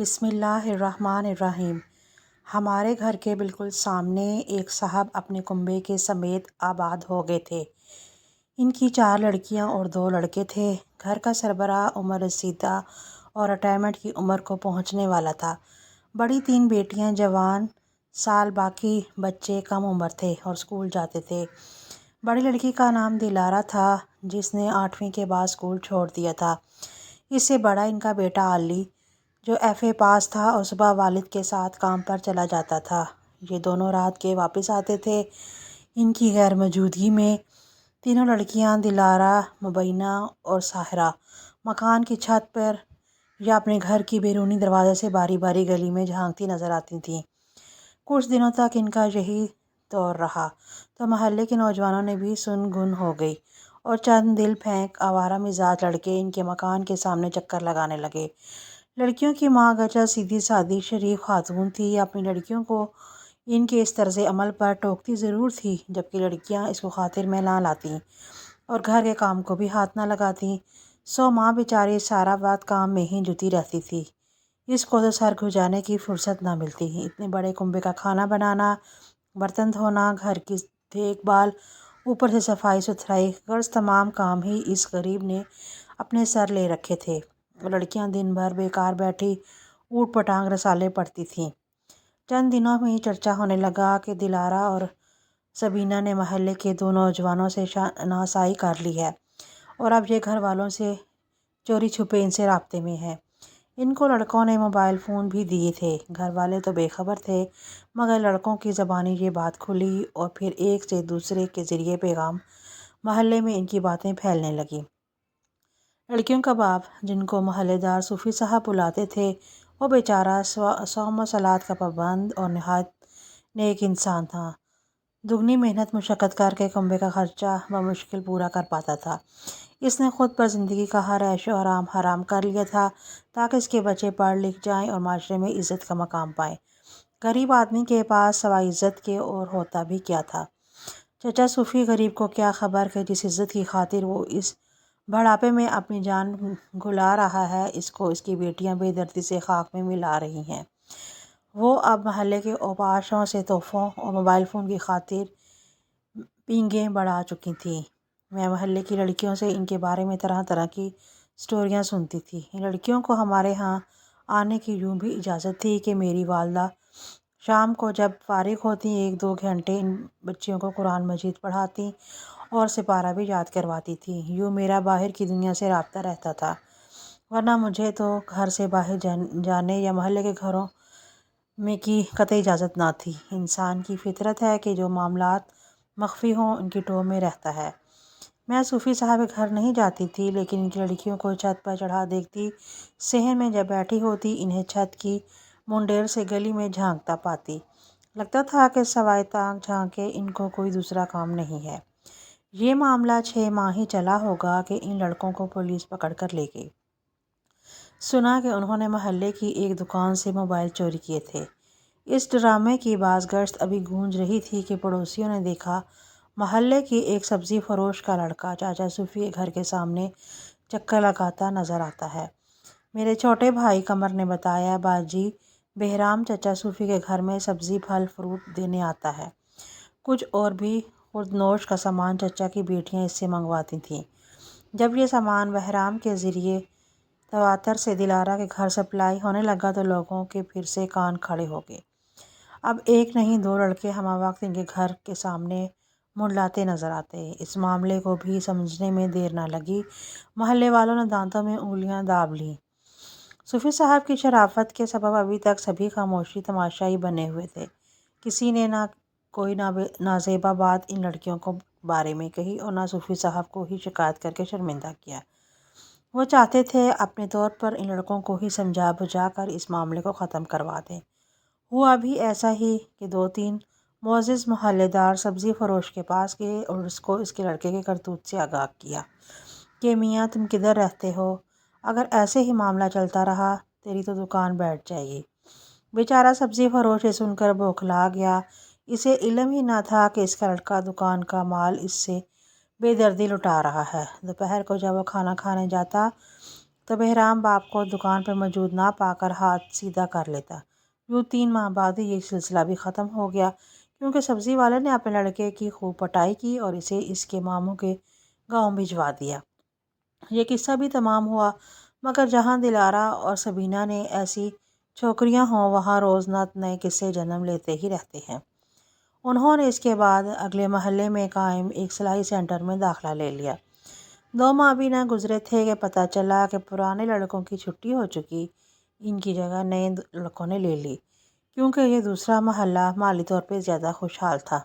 بسم اللہ الرحمن الرحیم۔ ہمارے گھر کے بالکل سامنے ایک صاحب اپنے کنبے کے سمیت آباد ہو گئے تھے۔ ان کی 4 لڑکیاں اور 2 لڑکے تھے۔ گھر کا سربراہ عمر رسیدہ اور ریٹائرمنٹ کی عمر کو پہنچنے والا تھا۔ بڑی 3 بیٹیاں جوان سال، باقی بچے کم عمر تھے اور اسکول جاتے تھے۔ بڑی لڑکی کا نام دلارا تھا، جس نے 8ویں کے بعد اسکول چھوڑ دیا تھا۔ اس سے بڑا ان کا بیٹا علی، جو FA پاس تھا اور صبح والد کے ساتھ کام پر چلا جاتا تھا۔ یہ دونوں رات کے واپس آتے تھے۔ ان کی غیر موجودگی میں تینوں لڑکیاں دلارا، مبینہ اور ساحرہ مکان کی چھت پر یا اپنے گھر کی بیرونی دروازے سے باری باری گلی میں جھانکتی نظر آتی تھیں۔ کچھ دنوں تک ان کا یہی دور رہا تو محلے کے نوجوانوں نے بھی سن گن ہو گئی اور چند دل پھینک آوارہ مزاج لڑکے ان کے مکان کے سامنے چکر لگانے لگے۔ لڑکیوں کی ماں اگرچہ سیدھی سادی شریف خاتون تھی، اپنی لڑکیوں کو ان کے اس طرز عمل پر ٹوکتی ضرور تھی، جبکہ لڑکیاں اس کو خاطر میں نہ لاتیں اور گھر کے کام کو بھی ہاتھ نہ لگاتیں۔ سو ماں بیچاری سارا وقت کام میں ہی جٹی رہتی تھی۔ اس کو تو سر کھجانے کی فرصت نہ ملتی۔ اتنے بڑے کنبے کا کھانا بنانا، برتن دھونا، گھر کی دیکھ بھال، اوپر سے صفائی ستھرائی، غرض تمام کام ہی اس غریب نے اپنے سر لے رکھے تھے اور لڑکیاں دن بھر بیکار بیٹھی اوٹ پٹانگ رسالے پڑھتی تھیں۔ چند دنوں میں ہی چرچا ہونے لگا کہ دلارا اور سبینہ نے محلے کے 2 نوجوانوں سے شناسائی کر لی ہے اور اب یہ گھر والوں سے چوری چھپے ان سے رابطے میں ہے۔ ان کو لڑکوں نے موبائل فون بھی دیے تھے۔ گھر والے تو بے خبر تھے، مگر لڑکوں کی زبانی یہ بات کھلی اور پھر ایک سے دوسرے کے ذریعے پیغام محلے میں ان کی باتیں پھیلنے لگیں۔ لڑکیوں کا باپ، جن کو محلے دار صوفی صاحب بلاتے تھے، وہ بیچارہ صوم و صلوات کا پابند اور نہایت نیک انسان تھا۔ دگنی محنت مشقت کر کے کنبے کا خرچہ بمشکل پورا کر پاتا تھا۔ اس نے خود پر زندگی کا ہر عیش و آرام حرام کر لیا تھا تاکہ اس کے بچے پڑھ لکھ جائیں اور معاشرے میں عزت کا مقام پائیں۔ غریب آدمی کے پاس سوائے عزت کے اور ہوتا بھی کیا تھا؟ چچا صوفی غریب کو کیا خبر کہ جس عزت کی خاطر وہ اس بڑھاپے میں اپنی جان گھلا رہا ہے، اس کو اس کی بیٹیاں بے دردی سے خاک میں ملا رہی ہیں۔ وہ اب محلے کے اوباشوں سے تحفوں اور موبائل فون کی خاطر پینگیں بڑھا چکی تھیں۔ میں محلے کی لڑکیوں سے ان کے بارے میں طرح طرح کی سٹوریاں سنتی تھی۔ ان لڑکیوں کو ہمارے ہاں آنے کی یوں بھی اجازت تھی کہ میری والدہ شام کو جب فارغ ہوتیں 1-2 گھنٹے ان بچیوں کو قرآن مجید پڑھاتیں اور سپارہ بھی یاد کرواتی تھیں۔ یوں میرا باہر کی دنیا سے رابطہ رہتا تھا، ورنہ مجھے تو گھر سے باہر جانے یا محلے کے گھروں میں کی قطعی اجازت نہ تھی۔ انسان کی فطرت ہے کہ جو معاملات مخفی ہوں ان کی ٹو میں رہتا ہے۔ میں صوفی صاحب کے گھر نہیں جاتی تھی، لیکن ان کی لڑکیوں کو چھت پر چڑھا دیکھتی۔ صحن میں جب بیٹھی ہوتی انہیں چھت کی منڈیر سے گلی میں جھانکتا پاتی۔ لگتا تھا کہ سوائے تاک جھانکے ان کو کوئی دوسرا کام نہیں ہے۔ یہ معاملہ 6 ماہ ہی چلا ہوگا کہ ان لڑکوں کو پولیس پکڑ کر لے گئی۔ سنا کہ انہوں نے محلے کی ایک دکان سے موبائل چوری کیے تھے۔ اس ڈرامے کی باز گشت ابھی گونج رہی تھی کہ پڑوسیوں نے دیکھا محلے کی ایک سبزی فروش کا لڑکا چاچا صوفی کے گھر کے سامنے چکر لگاتا نظر آتا ہے۔ میرے چھوٹے بھائی قمر نے بتایا، باجی بہرام چچا صوفی کے گھر میں سبزی پھل فروٹ دینے آتا ہے۔ کچھ اور بھی خوردنوش کا سامان چچا کی بیٹیاں اس سے منگواتی تھیں۔ جب یہ سامان بہرام کے ذریعے تواتر سے دلارا کے گھر سپلائی ہونے لگا تو لوگوں کے پھر سے کان کھڑے ہو گئے۔ اب ایک نہیں 2 لڑکے ہمہ وقت ان کے گھر کے سامنے منڈلاتے نظر آتے۔ اس معاملے کو بھی سمجھنے میں دیر نہ لگی۔ محلے والوں نے دانتوں میں انگلیاں داب لیں۔ صوفی صاحب کی شرافت کے سبب ابھی تک سبھی خاموشی تماشائی بنے ہوئے تھے۔ کسی نے نہ کوئی نازیبا بات ان لڑکیوں کو بارے میں کہی اور نہ صوفی صاحب کو ہی شکایت کر کے شرمندہ کیا۔ وہ چاہتے تھے اپنے طور پر ان لڑکوں کو ہی سمجھا بجھا کر اس معاملے کو ختم کروا دیں۔ ہوا بھی ایسا ہی کہ 2-3 معزز محلے دار سبزی فروش کے پاس گئے اور اس کو اس کے لڑکے کے کرتوت سے آگاہ کیا کہ میاں تم کدھر رہتے ہو؟ اگر ایسے ہی معاملہ چلتا رہا تیری تو دکان بیٹھ جائے گی۔ بیچارہ سبزی فروش یہ سن کر بوکھلا گیا۔ اسے علم ہی نہ تھا کہ اس کا لڑکا دکان کا مال اس سے بے دردی لٹا رہا ہے۔ دوپہر کو جب وہ کھانا کھانے جاتا تو بہرام باپ کو دکان پر موجود نہ پا کر ہاتھ سیدھا کر لیتا۔ یوں 3 ماہ بعد یہ سلسلہ بھی ختم ہو گیا، کیونکہ سبزی والے نے اپنے لڑکے کی خوب پٹائی کی اور اسے اس کے ماموں کے گاؤں بھجوا دیا۔ یہ قصہ بھی تمام ہوا، مگر جہاں دلارا اور سبینہ نے ایسی چھوکریاں ہوں وہاں روز نئے قصے جنم لیتے ہی رہتے ہیں۔ انہوں نے اس کے بعد اگلے محلے میں قائم ایک سلائی سینٹر میں داخلہ لے لیا۔ 2 ماہ بھی نہ گزرے تھے کہ پتہ چلا کہ پرانے لڑکوں کی چھٹی ہو چکی، ان کی جگہ نئے لڑکوں نے لے لی، کیونکہ یہ دوسرا محلہ مالی طور پہ زیادہ خوشحال تھا۔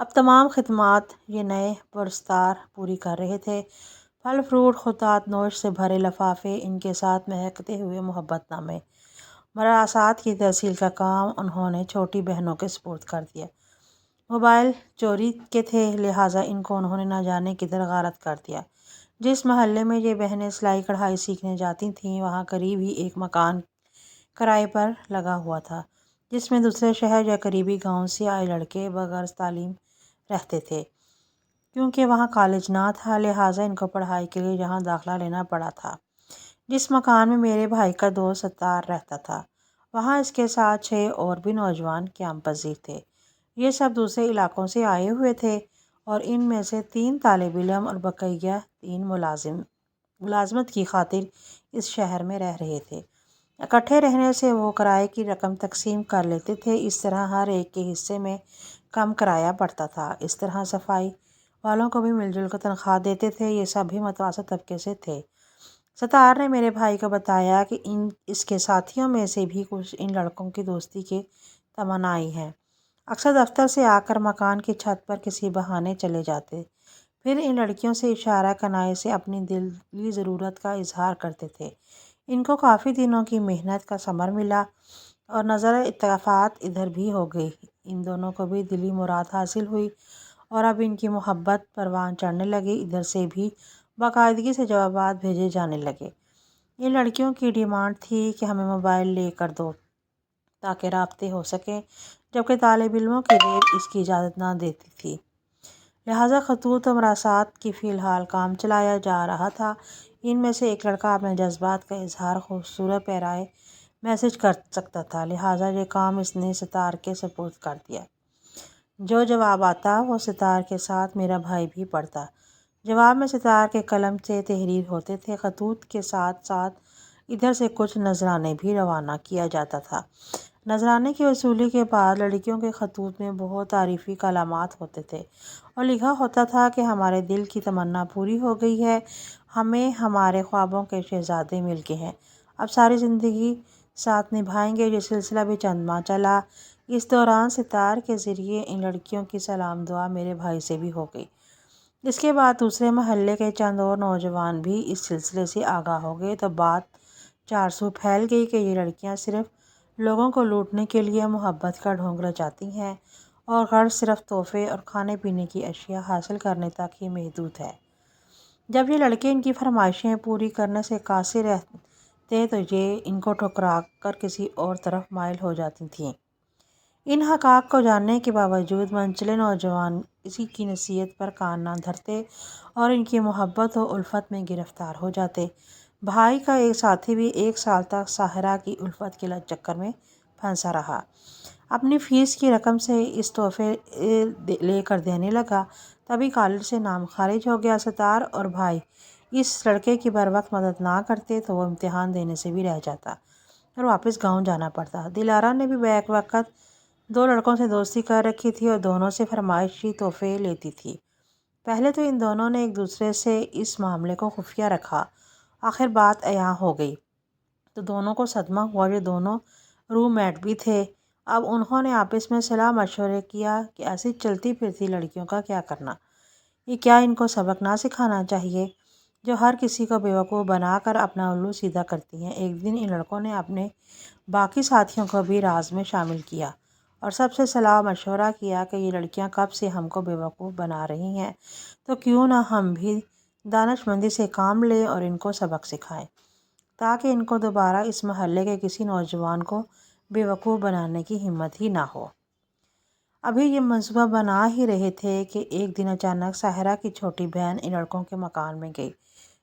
اب تمام خدمات یہ نئے پرستار پوری کر رہے تھے۔ پھل فروٹ، خطوط نوش سے بھرے لفافے، ان کے ساتھ مہکتے ہوئے محبت نامے۔ مراسات کی تحصیل کا کام انہوں نے چھوٹی بہنوں کے سپرد کر دیا۔ موبائل چوری کے تھے، لہٰذا ان کو انہوں نے نہ جانے کدھر غارت کر دیا۔ جس محلے میں یہ بہنیں سلائی کڑھائی سیکھنے جاتی تھیں وہاں قریب ہی ایک مکان کرائے پر لگا ہوا تھا، جس میں دوسرے شہر یا قریبی گاؤں سے آئے لڑکے بغرض تعلیم رہتے تھے۔ کیونکہ وہاں کالج نہ تھا، لہٰذا ان کو پڑھائی کے لیے یہاں داخلہ لینا پڑا تھا۔ جس مکان میں میرے بھائی کا دوست ستار رہتا تھا، وہاں اس کے ساتھ 6 اور بھی نوجوان قیام پذیر تھے۔ یہ سب دوسرے علاقوں سے آئے ہوئے تھے اور ان میں سے 3 طالب علم اور بقیہ 3 ملازمت کی خاطر اس شہر میں رہ رہے تھے۔ اکٹھے رہنے سے وہ کرائے کی رقم تقسیم کر لیتے تھے، اس طرح ہر ایک کے حصے میں کم کرایہ پڑتا تھا۔ اس طرح صفائی والوں کو بھی مل جل کر تنخواہ دیتے تھے۔ یہ سب بھی متوسط طبقے سے تھے۔ ستار نے میرے بھائی کو بتایا کہ اس کے ساتھیوں میں سے بھی کچھ ان لڑکوں کی دوستی کے تمنائی ہیں۔ اکثر دفتر سے آ کر مکان کی چھت پر کسی بہانے چلے جاتے، پھر ان لڑکیوں سے اشارہ کنائی سے اپنی دلی ضرورت کا اظہار کرتے تھے۔ ان کو کافی دنوں کی محنت کا ثمر ملا اور نظر اتفاق ادھر بھی ہو گئی۔ ان دونوں کو بھی دلی مراد حاصل ہوئی اور اب ان کی محبت پروان چڑھنے لگی۔ ادھر سے بھی باقاعدگی سے جوابات بھیجے جانے لگے۔ ان لڑکیوں کی ڈیمانڈ تھی کہ ہمیں موبائل لے کر دو تاکہ رابطے ہو سکیں، جبکہ طالب علموں کی ریل اس کی اجازت نہ دیتی تھی۔ لہٰذا خطوط و مراسات کی فی الحال کام چلایا جا رہا تھا۔ ان میں سے ایک لڑکا اپنے جذبات کا اظہار خوبصورت پیرائے میسج کر سکتا تھا، لہٰذا یہ کام اس نے ستار کے سپرد کر دیا۔ جو جواب آتا وہ ستار کے ساتھ میرا بھائی بھی پڑھتا۔ جواب میں ستار کے قلم سے تحریر ہوتے تھے۔ خطوط کے ساتھ ساتھ ادھر سے کچھ نذرانے بھی روانہ کیا جاتا تھا۔ نذرانے کی وصولی کے بعد لڑکیوں کے خطوط میں بہت تعریفی کلمات ہوتے تھے اور لکھا ہوتا تھا کہ ہمارے دل کی تمنا پوری ہو گئی ہے، ہمیں ہمارے خوابوں کے شہزادے مل گئے ہیں، اب ساری زندگی ساتھ نبھائیں گے۔ یہ سلسلہ بھی چند ماہ چلا۔ اس دوران ستار کے ذریعے ان لڑکیوں کی سلام دعا میرے بھائی سے بھی ہو گئی۔ اس کے بعد دوسرے محلے کے چند اور نوجوان بھی اس سلسلے سے آگاہ ہو گئے تو بات چارسو پھیل گئی کہ یہ لڑکیاں صرف لوگوں کو لوٹنے کے لیے محبت کا ڈھونگ رچاتی ہیں اور غرض صرف تحفے اور کھانے پینے کی اشیاء حاصل کرنے تک ہی محدود ہے۔ جب یہ لڑکے ان کی فرمائشیں پوری کرنے سے قاصر رہتے تو یہ ان کو ٹھکرا کر کسی اور طرف مائل ہو جاتی تھیں۔ ان حقائق کو جاننے کے باوجود منچلے نوجوان اسی کی نصیحت پر کان نہ دھرتے اور ان کی محبت و الفت میں گرفتار ہو جاتے۔ بھائی کا ایک ساتھی بھی 1 سال تک ساحرہ کی الفت کے چکر میں پھنسا رہا۔ اپنی فیس کی رقم سے اس تحفے لے کر دینے لگا، تبھی کالج سے نام خارج ہو گیا۔ ستار اور بھائی اس لڑکے کی بروقت مدد نہ کرتے تو وہ امتحان دینے سے بھی رہ جاتا اور واپس گاؤں جانا پڑتا۔ دلارا نے بھی بیک وقت 2 لڑکوں سے دوستی کر رکھی تھی اور دونوں سے فرمائشی تحفے لیتی تھی۔ پہلے تو ان دونوں نے ایک دوسرے سے اس معاملے کو خفیہ رکھا، آخر بات عیاں ہو گئی تو دونوں کو صدمہ ہوا۔ یہ دونوں روم میٹ بھی تھے۔ اب انہوں نے آپس میں صلاح مشورہ کیا کہ ایسی چلتی پھرتی لڑکیوں کا کیا کرنا، یہ کیا ان کو سبق نہ سکھانا چاہیے جو ہر کسی کو بیوقوف بنا کر اپنا الو سیدھا کرتی ہیں۔ ایک دن ان لڑکوں نے اپنے باقی ساتھیوں کو بھی راز میں شامل کیا اور سب سے صلاح مشورہ کیا کہ یہ لڑکیاں کب سے ہم کو بیوقوف بنا رہی ہیں، تو کیوں نہ ہم بھی دانش مندی سے کام لیں اور ان کو سبق سکھائیں تاکہ ان کو دوبارہ اس محلے کے کسی نوجوان کو بیوقوف بنانے کی ہمت ہی نہ ہو۔ ابھی یہ منصوبہ بنا ہی رہے تھے کہ ایک دن اچانک ساحرہ کی چھوٹی بہن ان لڑکوں کے مکان میں گئی۔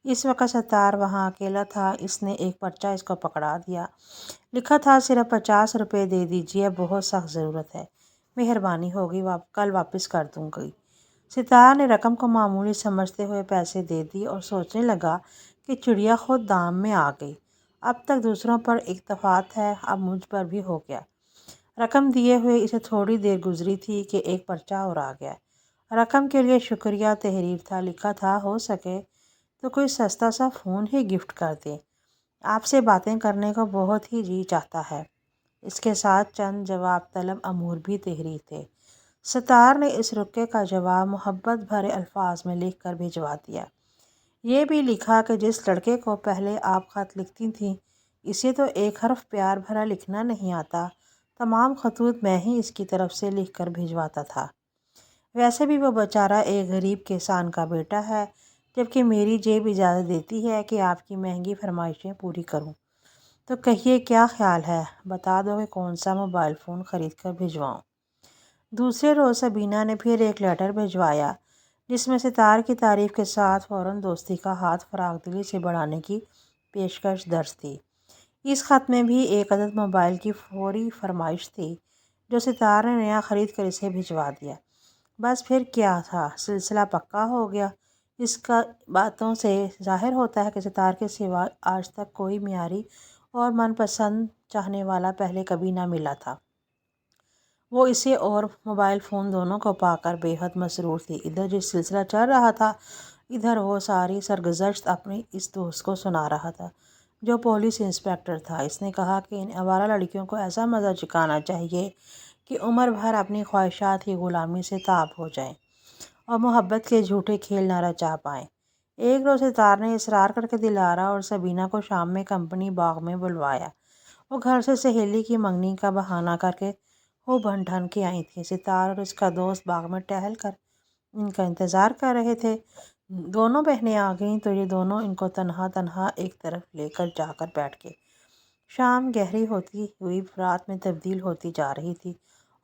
اس وقت ستار وہاں اکیلا تھا۔ اس نے ایک پرچہ اس کو پکڑا دیا۔ لکھا تھا صرف 50 روپے دے دیجیے، بہت سخت ضرورت ہے، مہربانی ہوگی، کل واپس کر دوں گی۔ ستار نے رقم کو معمولی سمجھتے ہوئے پیسے دے دی اور سوچنے لگا کہ چڑیا خود دام میں آ گئی۔ اب تک دوسروں پر اکتفاط ہے، اب مجھ پر بھی ہو گیا۔ رقم دیے ہوئے اسے تھوڑی دیر گزری تھی کہ ایک پرچہ اور آ گیا۔ رقم کے لیے شکریہ تحریر تھا۔ لکھا تھا ہو سکے تو کوئی سستا سا فون ہی گفٹ کر دیں، آپ سے باتیں کرنے کو بہت ہی جی چاہتا ہے۔ اس کے ساتھ چند جواب طلب امور بھی تحریر تھے۔ ستار نے اس رکے کا جواب محبت بھرے الفاظ میں لکھ کر بھجوا دیا۔ یہ بھی لکھا کہ جس لڑکے کو پہلے آپ خط لکھتی تھیں، اسے تو ایک حرف پیار بھرا لکھنا نہیں آتا، تمام خطوط میں ہی اس کی طرف سے لکھ کر بھجواتا تھا۔ ویسے بھی وہ بیچارہ ایک غریب کسان کا بیٹا ہے، جبکہ میری جیب اجازت دیتی ہے کہ آپ کی مہنگی فرمائشیں پوری کروں۔ تو کہیے کیا خیال ہے، بتا دو کہ کون سا موبائل فون خرید کر بھجواؤں۔ دوسرے روز سبینہ نے پھر ایک لیٹر بھجوایا، جس میں ستار کی تعریف کے ساتھ فوراً دوستی کا ہاتھ فراخ دلی سے بڑھانے کی پیشکش درج تھی۔ اس خط میں بھی ایک عدد موبائل کی فوری فرمائش تھی، جو ستار نے نیا خرید کر اسے بھجوا دیا۔ بس پھر کیا تھا، سلسلہ پکا ہو گیا۔ اس کا باتوں سے ظاہر ہوتا ہے کہ ستار کے سوا آج تک کوئی معیاری اور من پسند چاہنے والا پہلے کبھی نہ ملا تھا۔ وہ اسے اور موبائل فون دونوں کو پا کر بے حد مسرور تھی۔ ادھر یہ سلسلہ چل رہا تھا، ادھر وہ ساری سرگزشت اپنی اس دوست کو سنا رہا تھا، جو پولیس انسپکٹر تھا۔ اس نے کہا کہ ان آوارہ لڑکیوں کو ایسا مزہ چکھانا چاہیے کہ عمر بھر اپنی خواہشات کی غلامی سے تاب ہو جائیں اور محبت کے جھوٹے کھیل نہ رچا پائیں۔ ایک روز ستار نے اصرار کر کے دلارا اور سبینہ کو شام میں کمپنی باغ میں بلوایا۔ وہ گھر سے سہیلی کی منگنی کا بہانہ کر کے وہ بن ٹھن کے آئی تھیں۔ ستار اور اس کا دوست باغ میں ٹہل کر ان کا انتظار کر رہے تھے۔ دونوں بہنیں آ گئیں تو یہ دونوں ان کو تنہا تنہا ایک طرف لے کر جا کر بیٹھ گئے۔ شام گہری ہوتی ہوئی رات میں تبدیل ہوتی جا رہی تھی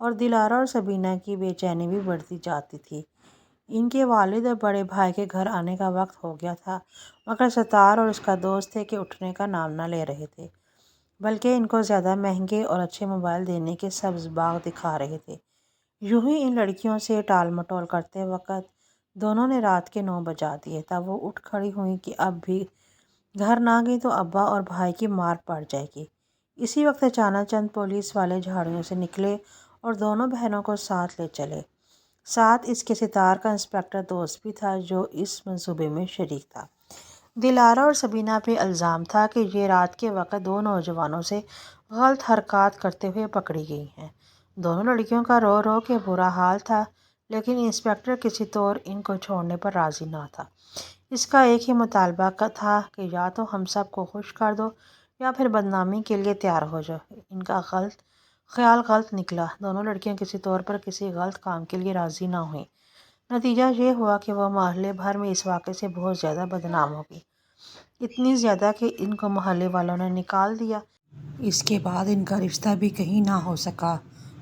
اور دلارا اور سبینہ کی بے چینی بھی بڑھتی جاتی تھی۔ ان کے والد اور بڑے بھائی کے گھر آنے کا وقت ہو گیا تھا، مگر ستار اور اس کا دوست تھے کہ اٹھنے کا نام نہ لے رہے تھے، بلکہ ان کو زیادہ مہنگے اور اچھے موبائل دینے کے سبز باغ دکھا رہے تھے۔ یوں ہی ان لڑکیوں سے ٹال مٹول کرتے وقت دونوں نے رات کے 9 بجا دیے۔ تب وہ اٹھ کھڑی ہوئیں کہ اب بھی گھر نہ گئی تو ابا اور بھائی کی مار پڑ جائے گی۔ اسی وقت اچانک چند پولیس والے جھاڑیوں سے نکلے اور دونوں بہنوں کو ساتھ لے چلے۔ ساتھ اس کے ستار کا انسپکٹر دوست بھی تھا، جو اس منصوبے میں شریک تھا۔ دلارا اور سبینہ پہ الزام تھا کہ یہ رات کے وقت 2 نوجوانوں سے غلط حرکات کرتے ہوئے پکڑی گئی ہیں۔ دونوں لڑکیوں کا رو رو کے برا حال تھا، لیکن انسپکٹر کسی طور ان کو چھوڑنے پر راضی نہ تھا۔ اس کا ایک ہی مطالبہ تھا کہ یا تو ہم سب کو خوش کر دو یا پھر بدنامی کے لیے تیار ہو جاؤ۔ ان کا خیال غلط نکلا۔ دونوں لڑکیاں کسی طور پر کسی غلط کام کے لیے راضی نہ ہوئیں۔ نتیجہ یہ ہوا کہ وہ محلے بھر میں اس واقعے سے بہت زیادہ بدنام ہو گئی، اتنی زیادہ کہ ان کو محلے والوں نے نکال دیا۔ اس کے بعد ان کا رشتہ بھی کہیں نہ ہو سکا۔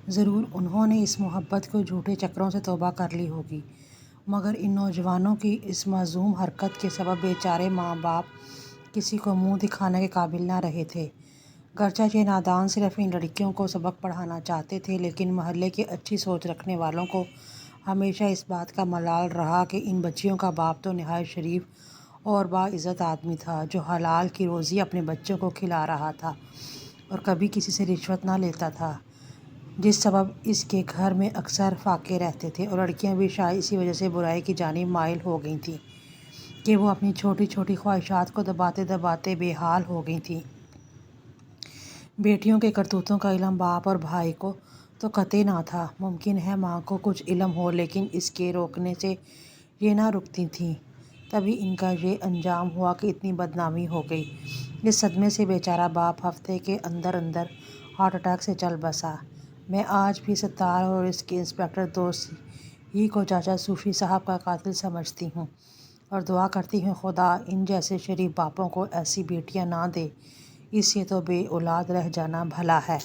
ضرور انہوں نے اس محبت کو جھوٹے چکروں سے توبہ کر لی ہوگی، مگر ان نوجوانوں کی اس مذموم حرکت کے سبب بیچارے ماں باپ کسی کو منہ دکھانے کے قابل نہ رہے تھے۔ گرچہ یہ نادان صرف ان لڑکیوں کو سبق پڑھانا چاہتے تھے، لیکن محلے کے اچھی سوچ رکھنے والوں کو ہمیشہ اس بات کا ملال رہا کہ ان بچیوں کا باپ تو نہایت شریف اور باعزت آدمی تھا، جو حلال کی روزی اپنے بچوں کو کھلا رہا تھا اور کبھی کسی سے رشوت نہ لیتا تھا، جس سبب اس کے گھر میں اکثر فاقے رہتے تھے اور لڑکیاں بھی شاید اسی وجہ سے برائی کی جانب مائل ہو گئی تھیں کہ وہ اپنی چھوٹی چھوٹی خواہشات کو دباتے دباتے بے حال ہو گئی تھیں۔ بیٹیوں کے کرتوتوں کا علم باپ اور بھائی کو تو قطعی نہ تھا۔ ممکن ہے ماں کو کچھ علم ہو، لیکن اس کے روکنے سے یہ نہ رکتی تھیں۔ تبھی ان کا یہ انجام ہوا کہ اتنی بدنامی ہو گئی۔ اس صدمے سے بیچارہ باپ ہفتے کے اندر اندر ہارٹ اٹیک سے چل بسا۔ میں آج بھی ستار اور اس کے انسپکٹر دوست ہی کو چاچا صوفی صاحب کا قاتل سمجھتی ہوں اور دعا کرتی ہوں خدا ان جیسے شریف باپوں کو ایسی بیٹیاں نہ دے، اس سے تو بے اولاد رہ جانا بھلا ہے۔